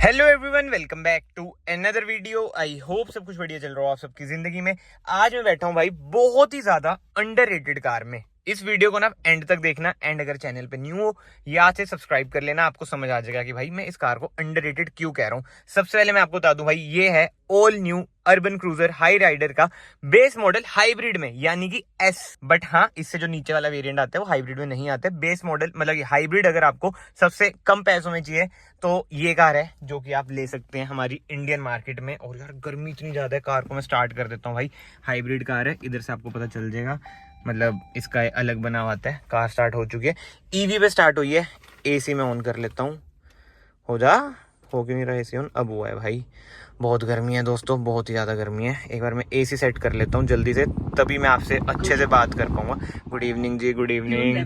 Hello everyone, welcome back to another video. I hope सब कुछ बढ़िया चल रहा हो आप सबकी जिंदगी में। आज मैं बैठा हूं भाई बहुत ही ज्यादा अंडररेटेड कार में। इस वीडियो को ना एंड तक देखना, एंड अगर चैनल पे न्यू हो या से सब्सक्राइब कर लेना, आपको समझ आ जाएगा कि भाई मैं इस कार को अंडररेटेड क्यों कह रहा हूं। सबसे पहले मैं आपको बता दूं भाई, ये है all new Urban Cruiser Hyryder का बेस मॉडल हाइब्रिड में, यानी कि एस। बट हाँ, इससे जो नीचे वाला वेरिएंट आता है वो हाइब्रिड में नहीं आता है। बेस मॉडल मतलब हाइब्रिड अगर आपको सबसे कम पैसों में चाहिए तो ये कार है जो कि आप ले सकते हैं हमारी इंडियन मार्केट में। और यार गर्मी इतनी ज्यादा है, कार को मैं स्टार्ट कर देता हूँ भाई। हाइब्रिड कार है, इधर से आपको पता चल जाएगा, मतलब इसका अलग बना हुआ आता है। कार स्टार्ट हो चुकी है, ईवी पे स्टार्ट हुई है। एसी में ऑन कर लेता हूँ, हो क्यों नहीं रहा एसी ऑन? अब हुआ है भाई। बहुत गर्मी है दोस्तों, बहुत ही ज़्यादा गर्मी है। एक बार मैं एसी सेट कर लेता हूँ जल्दी से, तभी मैं आपसे अच्छे से बात कर पाऊंगा। गुड इवनिंग जी, गुड इवनिंग।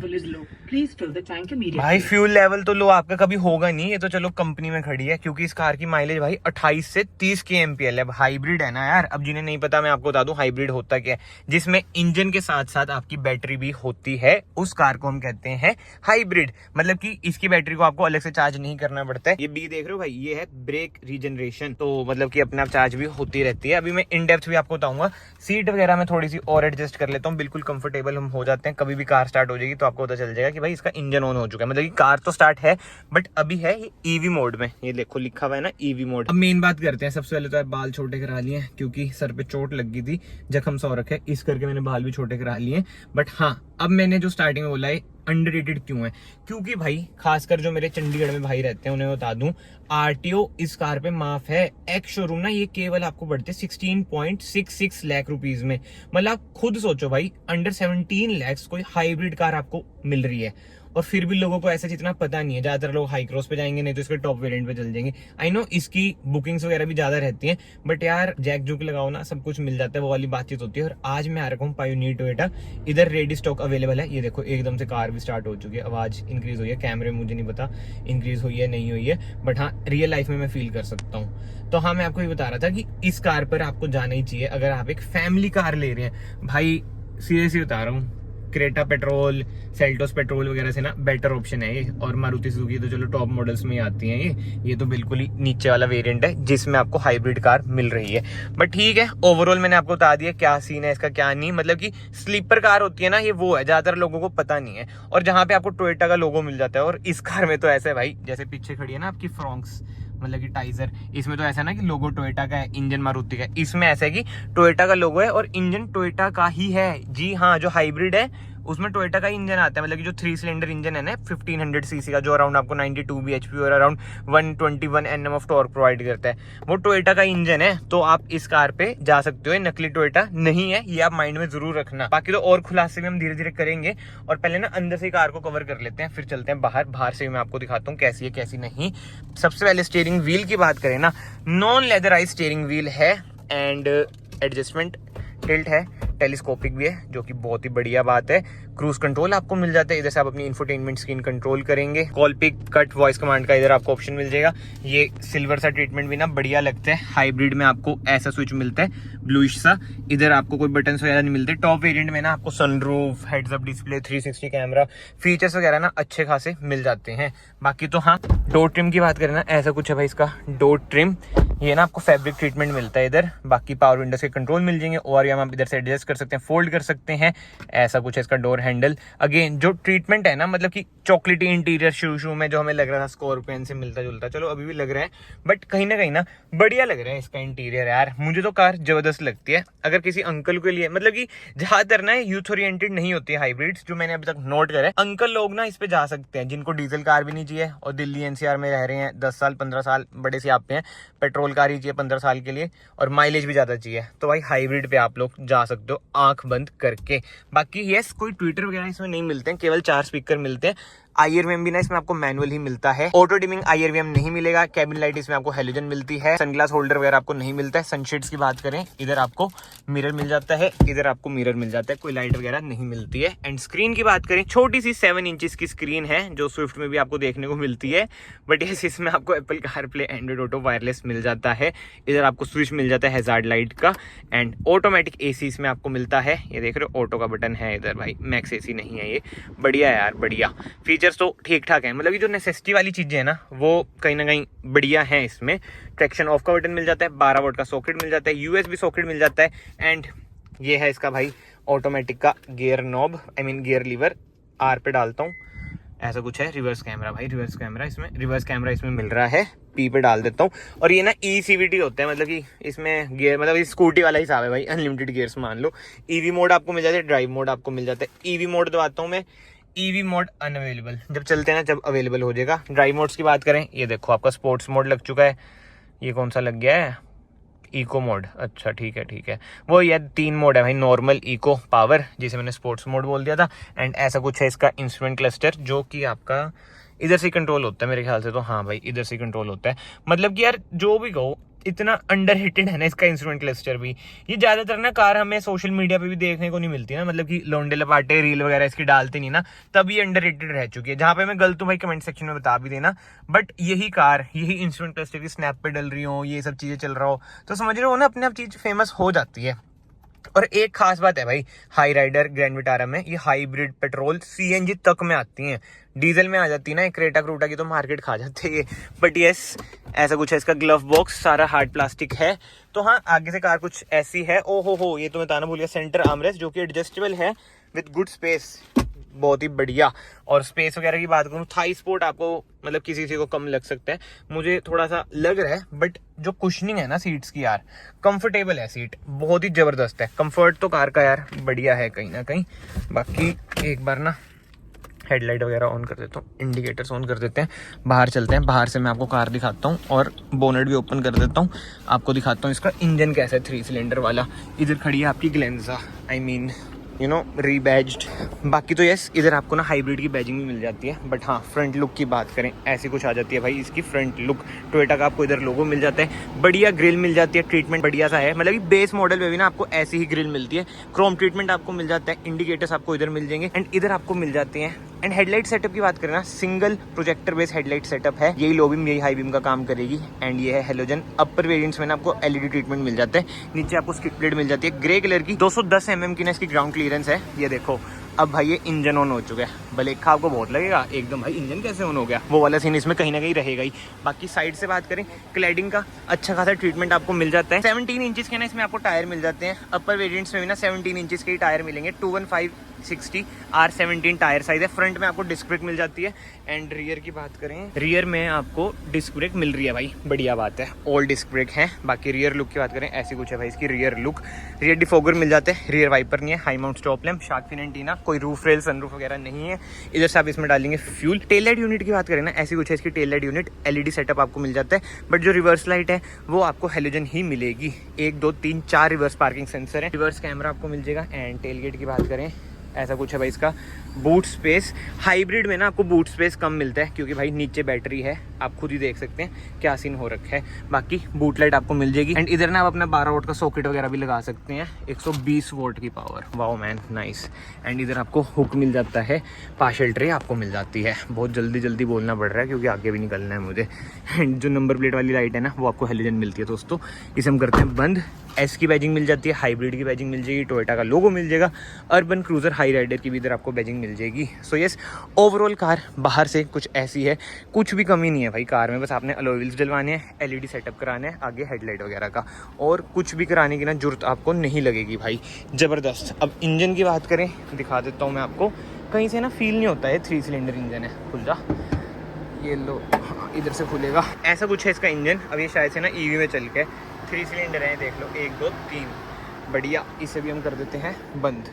भाई फ्यूल लेवल तो लो आपका कभी होगा नहीं, ये तो चलो कंपनी में खड़ी है, क्योंकि इस कार की माइलेज भाई 28 से 30 के एमपीएल है। हाइब्रिड है ना यार। अब जिन्हें नहीं पता मैं आपको बता दूं हाइब्रिड होता क्या है। जिसमें इंजन के साथ साथ आपकी बैटरी भी होती है, उस कार को हम कहते हैं हाइब्रिड। मतलब कि इसकी बैटरी को आपको अलग से चार्ज नहीं करना पड़ता है। ये बी देख रहे हो भाई, ये है ब्रेक रीजनरेशन, तो मतलब कि अपने आप चार्ज भी होती रहती है। अभी मैं इन डेप्थ भी आपको बताऊंगा। सीट वगैरह में थोड़ी सी और एडजस्ट कर लेता हूँ, बिल्कुल कंफर्टेबल हम हो जाते हैं। कभी भी कार स्टार्ट हो जाएगी तो आपको पता चल जाएगा कि भाई इसका इंजन ऑन हो चुका है। मतलब कि कार तो स्टार्ट है बट अभी है ये ईवी मोड में। ये देखो लिखा हुआ है ना ईवी मोड। अब मेन बात करते हैं। सबसे पहले तो बाल छोटे करा लिए क्योंकि सर पे चोट लग गई थी, जख्म सा हो रखा है, इस करके मैंने बाल भी छोटे करा लिए। बट हाँ, अब मैंने जो स्टार्टिंग में बोला है अंडररेटेड क्यों है, क्योंकि भाई खासकर जो मेरे चंडीगढ़ में भाई रहते हैं उन्हें बता दूं, आरटीओ इस कार पे माफ है। एक्स शोरूम ना ये केवल आपको बढ़ते 16.66 लाख रुपीज में। मतलब आप खुद सोचो भाई, अंडर 17 लाख कोई हाइब्रिड कार आपको मिल रही है। और फिर भी लोगों को ऐसा जितना पता नहीं है। ज्यादातर लोग हाई क्रॉस पे जाएंगे, नहीं तो इसके टॉप वेरिएंट पे चल जाएंगे। आई नो इसकी बुकिंग्स वगैरह भी ज्यादा रहती हैं, बट यार जैक जुक लगाओ ना, सब कुछ मिल जाता है, वो वाली बातचीत होती है। और आज मैं आ रखा हूँ पायोनियर टोयोटा, इधर रेडी स्टॉक अवेलेबल है। ये देखो एकदम से कार भी स्टार्ट हो चुकी है, आवाज इंक्रीज हुई है। कैमरे मुझे नहीं पता इंक्रीज हुई है नहीं हुई है, बट हाँ रियल लाइफ में मैं फील कर सकता हूँ। तो हाँ, मैं आपको ये बता रहा था कि इस कार पर आपको जाना ही चाहिए अगर आप एक फैमिली कार ले रहे हैं। भाई सीरियसली बता रहा हूँ, क्रेटा पेट्रोल, सेल्टोस पेट्रोल वगैरह से ना बेटर ऑप्शन है ये। और मारुति सुजुकी तो चलो टॉप मॉडल्स में ही आती हैं ये तो बिल्कुल ही नीचे वाला वेरिएंट है जिसमें आपको हाइब्रिड कार मिल रही है। बट ठीक है, ओवरऑल मैंने आपको बता दिया क्या सीन है इसका, क्या नहीं। मतलब कि स्लीपर कार होती है ना ये, वो है ज्यादातर लोगों को पता नहीं है। और जहां पे आपको टोयोटा का लोगो मिल जाता है, और इस कार में तो ऐसा है भाई, जैसे पीछे खड़ी है ना आपकी फ्रॉन्क्स, मतलब कि टाइजर, इसमें तो ऐसा है ना कि लोगो टोयोटा का है, इंजन मारुति का है। इसमें ऐसा है कि टोयोटा का लोगो है और इंजन टोयोटा का ही है। जी हाँ, जो हाइब्रिड है उसमें टोयोटा का इंजन आता है। मतलब कि जो 3 सिलेंडर इंजन है ना 1500 सीसी का, जो अराउंड आपको 92 bhp और around 121 Nm of torque provide करता है, वो टोयोटा का इंजन है। तो आप इस कार पे जा सकते हो, नकली टोयोटा नहीं है, ये आप माइंड में जरूर रखना। बाकी तो और खुलासे भी हम धीरे धीरे करेंगे। और पहले ना अंदर से कार को कवर कर लेते हैं, फिर चलते हैं बाहर से भी मैं आपको दिखाता हूँ कैसी है कैसी नहीं। सबसे पहले स्टीयरिंग व्हील की बात करें ना, नॉन लेदराइज स्टीयरिंग व्हील है एंड एडजस्टमेंट टिल्ट है, टेलीस्कोपिक भी है, जो कि बहुत ही बढ़िया बात है। क्रूज कंट्रोल आपको मिल जाता है, इधर से आप अपनी इंफोटेनमेंट स्क्रीन कंट्रोल करेंगे। Call pick, cut, voice command का इधर आपको ऑप्शन मिल जाएगा। ये सिल्वर सा ट्रीटमेंट भी ना बढ़िया लगता है। हाइब्रिड में आपको ऐसा स्विच मिलता है ब्लूइश सा, इधर आपको कोई बटन वगैरह नहीं मिलते। टॉप वेरिएंट में ना आपको sunroof, heads up display, 360 camera, features वगैरह ना अच्छे खासे मिल जाते हैं। बाकी तो हाँ, डोर ट्रिम की बात करें ना, ऐसा कुछ है भाई इसका डोर ट्रिम। ये ना आपको फैब्रिक ट्रीटमेंट मिलता है इधर। बाकी पावर विंडोज के कंट्रोल मिल जाएंगे, और आप इधर से एडजस्ट कर सकते हैं, फोल्ड कर सकते हैं। ऐसा कुछ है इसका डोर हैंडल। अगेन जो ट्रीटमेंट है ना, मतलब कि चॉकलेटी इंटीरियर शुरू में जो हमें लग रहा था स्कॉर्पियन से मिलता जुलता, चलो अभी भी लग रहा है, बट कहीं ना बढ़िया लग रहा है इसका इंटीरियर यार। मुझे तो कार जबरदस्त लगती है। अगर किसी अंकल के लिए, मतलब कि ज्यादातर ना यूथ ओरिएंटेड नहीं होती है हाइब्रिड्स, जो मैंने अभी तक नोट करा है, अंकल लोग ना इस पे जा सकते हैं जिनको डीजल कार भी नहीं चाहिए और दिल्ली एनसीआर में रह रहे हैं 10 साल 15 साल, बड़े से आप पे हैं, पेट्रोल कार ही चाहिए 15 साल के लिए और माइलेज भी ज्यादा चाहिए, तो भाई हाइब्रिड पे आप लोग जा सकते हो आंख बंद करके। बाकी यस, कोई ट्विटर वगैरह इसमें नहीं मिलते हैं, केवल 4 स्पीकर मिलते हैं। आईआरवीएम भी ना इसमें आपको मैनुअल ही मिलता है, ऑटो डिमिंग आईआरवीएम नहीं मिलेगा। कैबिन लाइट इसमें आपको हेलोजन मिलती है। सनग्लास होल्डर वगैरह आपको नहीं मिलता है। सनशेड्स की बात करें, इधर आपको मिरर मिल जाता है, इधर आपको मिरर मिल जाता है, कोई लाइट वगैरह नहीं मिलती है। एंड स्क्रीन की बात करें, छोटी सी 7 इंचेस की स्क्रीन है, जो स्विफ्ट में भी आपको देखने को मिलती है। बट इसमें आपको Apple CarPlay, Android Auto, wireless मिल जाता है। इधर आपको स्विच मिल जाता है हैजार्ड लाइट का, एंड ऑटोमेटिक एसी इसमें आपको मिलता है। ये देख रहे हो ऑटो का बटन है इधर भाई, मैक्स एसी नहीं है ये। बढ़िया यार बढ़िया। फीचर्स फीचर्स तो ठीक ठाक है, मतलब ये जो नेसेसिटी वाली चीज़ें हैं ना वो कहीं ना कहीं बढ़िया हैं इसमें। ट्रैक्शन ऑफ का बटन मिल जाता है, 12 वोल्ट का सॉकेट मिल जाता है, यूएसबी सॉकेट मिल जाता है, एंड ये है इसका भाई ऑटोमेटिक का gear knob, I mean gear lever. R पे डालता हूँ, ऐसा कुछ है। रिवर्स कैमरा भाई, रिवर्स कैमरा इसमें मिल रहा है। पी पे डाल देता हूँ। और ये ना ECVT होता है, मतलब कि इसमें गियर, मतलब इस स्कूटी वाला हिसाब है भाई, अनलिमिटेड गियर्स मान लो। EV मोड आपको मिल जाता है, ड्राइव मोड आपको मिल जाता है। EV मोड दबाता हूँ मैं, EV मोड अनअवेलेबल, जब चलते हैं ना जब अवेलेबल हो जाएगा। ड्राइव मोड्स की बात करें, ये देखो आपका स्पोर्ट्स मोड लग चुका है। ये कौन सा लग गया है, इको मोड, अच्छा ठीक है। वो ये 3 मोड है भाई, नॉर्मल, इको, पावर, जिसे मैंने स्पोर्ट्स मोड बोल दिया था। एंड ऐसा कुछ है इसका इंस्ट्रूमेंट क्लस्टर, जो कि आपका इधर से कंट्रोल होता है मेरे ख्याल से, तो हाँ भाई इधर से कंट्रोल होता है। मतलब कि यार जो भी कहो, इतना अंडररेटेड है ना इसका इंस्ट्रूमेंट क्लस्टर भी। ये ज्यादातर ना कार हमें सोशल मीडिया पे भी देखने को नहीं मिलती ना, मतलब कि लोंडे लपाटे रील वगैरह इसकी डालते नहीं ना, तब ये अंडररेटेड रह चुकी है। जहां पे मैं गलत हूं भाई कमेंट सेक्शन में बता भी देना, बट यही कार, यही इंस्ट्रूमेंट क्लस्टर की स्नैप पे डल रही हो, ये सब चीजें चल रहा हो, तो समझ रहे हो ना, अपने आप चीज फेमस हो जाती है। और एक खास बात है भाई हाई राइडर ग्रैंड विटारा में, ये हाइब्रिड पेट्रोल CNG तक में आती हैं। डीजल में आ जाती है ना क्रेटा क्रूटा की तो मार्केट खा जाते हैं। बट यस, ऐसा कुछ है। इसका ग्लव बॉक्स सारा हार्ड प्लास्टिक है। तो हाँ, आगे से कार कुछ ऐसी है। ओ हो, ये तो मैं बताना भूल गया, सेंटर आर्मरेस्ट जो कि एडजस्टेबल है विद गुड स्पेस, बहुत ही बढ़िया। और स्पेस वगैरह की बात करूँ, थाई स्पोर्ट आपको मतलब किसी को कम लग सकता है, मुझे थोड़ा सा लग रहा है, बट जो कुशनिंग है ना सीट्स की यार, कंफर्टेबल है सीट, बहुत ही जबरदस्त है। कंफर्ट तो कार का यार बढ़िया है कहीं ना कहीं। बाकी एक बार ना हेडलाइट वगैरह ऑन कर देता हूँ, इंडिकेटर्स ऑन कर देते हैं, बाहर चलते हैं। बाहर से मैं आपको कार दिखाता हूँ और बोनेट भी ओपन कर देता हूँ, आपको दिखाता हूँ इसका इंजन कैसा है 3 सिलेंडर वाला। इधर खड़ी है आपकी ग्लेंजा, आई मीन रीबैज्ड। बाकी तो यस, इधर आपको ना हाइब्रिड की बैजिंग भी मिल जाती है। बट हाँ, फ्रंट लुक की बात करें, ऐसी कुछ आ जाती है भाई इसकी फ्रंट लुक। टोयोटा का आपको इधर लोगो मिल जाता है, बढ़िया ग्रिल मिल जाती है, ट्रीटमेंट बढ़िया सा है। मतलब कि बेस मॉडल में भी ना आपको ऐसी ही ग्रिल मिलती है, क्रोम ट्रीटमेंट आपको मिल जाता है, इंडिकेटर्स आपको इधर मिल जाएंगे, एंड इधर आपको मिल जाते हैं। एंड हेडलाइट सेटअप की बात करें ना, single projector based headlight setup है। यही लो बीम, यही हाई बीम का काम करेगी। एंड ये है हेलोजन। अपर वेरिएंट्स में ना आपको LED ट्रीटमेंट मिल जाता है। नीचे आपको स्किड प्लेट मिल जाती है ग्रे कलर की, 210 mm की ना इसकी ग्राउंड क्लियरेंस है। ये देखो, अब भाई ये इंजन ऑन हो चुका है। भले आपको बहुत लगेगा एकदम भाई इंजन कैसे ऑन हो गया, वो वाला सीन इसमें कहीं ना कहीं रहेगा ही। बाकी साइड से बात करें, क्लैडिंग का अच्छा खासा ट्रीटमेंट आपको मिल जाता है। 17 इंचेस के ना इसमें आपको टायर मिल जाते हैं। अपर वेरिएंट्स में भी ना 17 इंचेस के ही टायर मिलेंगे। 215/60 R17 टायर साइज है। फ्रंट में आपको डिस्क ब्रेक मिल जाती है। एंड रियर की बात करें, रियर में आपको डिस्क ब्रेक मिल रही है भाई, बढ़िया बात है, ऑल डिस्क ब्रेक है। बाकी रियर लुक की बात करें, ऐसी कुछ है भाई इसकी रियर लुक। रियर डिफोगर मिल जाते हैं, रियर वाइपर नहीं है, high mount stop lamp, shark fin antenna, कोई रूफ रेल सनरूफ वगैरह नहीं है। इधर से आप इसमें डालेंगे फ्यूल। टेल लाइट यूनिट की बात करें ना, ऐसी कुछ है इसकी tail light unit. LED setup आपको मिल जाता है, बट जो रिवर्स लाइट है वो आपको हेलोजन ही मिलेगी। 1 2 3 4 रिवर्स पार्किंग सेंसर है। रिवर्स कैमरा आपको मिल जाएगा। एंड टेल गेट की बात करें, ऐसा कुछ है भाई इसका। बूट स्पेस, हाइब्रिड में ना आपको बूट स्पेस कम मिलता है, क्योंकि भाई नीचे बैटरी है, आप खुद ही देख सकते हैं क्या सीन हो रखा है। बाकी बूट लाइट आपको मिल जाएगी। एंड इधर ना आप अपना 12 वोल्ट का सॉकेट वगैरह भी लगा सकते हैं, 120 वोल्ट की power. Wow man, nice. And इधर आपको हुक मिल जाता है, पार्शल ट्रे आपको मिल जाती है। बहुत जल्दी बोलना पड़ रहा है क्योंकि आगे भी निकलना है मुझे। एंड जो नंबर प्लेट वाली लाइट है ना, वो आपको हेलोजन मिलती है दोस्तों। इसे हम करते हैं बंद। S की बैजिंग मिल जाती है, हाइब्रिड की बैजिंग मिल जाएगी, टोयोटा का लोगो मिल जाएगा, अर्बन क्रूजर हाई राइडर की भी इधर आपको बैजिंग मिल जाएगी। सो यस, ओवरऑल कार बाहर से कुछ ऐसी है, कुछ भी कमी नहीं है भाई कार में। बस आपने अलॉय व्हील्स डलवाने हैं, LED सेटअप कराने हैं, आगे हेडलाइट वगैरह का, और कुछ भी कराने की ना जरूरत आपको नहीं लगेगी भाई, जबरदस्त। अब इंजन की बात करें, दिखा देता हूँ मैं आपको, कहीं से ना फील नहीं होता है 3 सिलेंडर इंजन है। खुल जा, ये लो, इधर से खुलेगा, ऐसा कुछ है इसका इंजन। अब ये शायद से ना EV में चल के 3 सिलेंडर है, देख लो, 1 2 3, बढ़िया। इसे भी हम कर देते हैं बंद।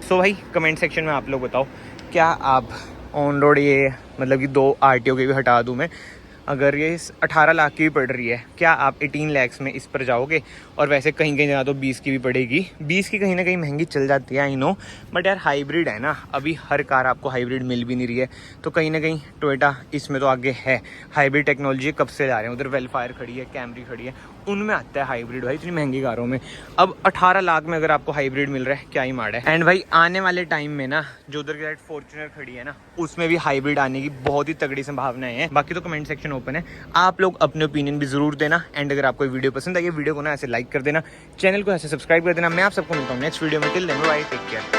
सो भाई कमेंट सेक्शन में आप लोग बताओ, क्या आप ऑन रोड ये मतलब कि 2 RTO के भी हटा दूँ मैं, अगर ये 18 लाख की भी पड़ रही है, क्या आप 18 lakhs में इस पर जाओगे? और वैसे कहीं जगह तो 20 की भी पड़ेगी, 20 की कहीं ना कहीं महंगी चल जाती है, आई नो, बट यार हाइब्रिड है ना, अभी हर कार आपको हाइब्रिड मिल भी नहीं रही है, तो कहीं ना कहीं टोयोटा इसमें तो आगे है। हाइब्रिड टेक्नोलॉजी कब से जा रहे हैं, उधर वेलफायर खड़ी है, कैमरी खड़ी है, उनमें आता है हाइब्रिड भाई, इतनी महंगी कारों में। अब 18 लाख में अगर आपको हाइब्रिड मिल रहा है, क्या ही माड़ा है। एंड भाई आने वाले टाइम में ना, जो उधर की साइड फॉर्च्यूनर खड़ी है ना, उसमें भी हाइब्रिड आने की बहुत ही तगड़ी संभावनाएं हैं। बाकी तो कमेंट सेक्शन ओपन है, आप लोग अपने ओपिनियन भी जरूर देना। एंड अगर आपको वीडियो पसंद आई, वीडियो को ना ऐसे लाइक कर देना, चैनल को ऐसे सब्सक्राइब कर देना। मैं आप सबको मिलता हूँ नेक्स्ट वीडियो में। Till then bye, take care.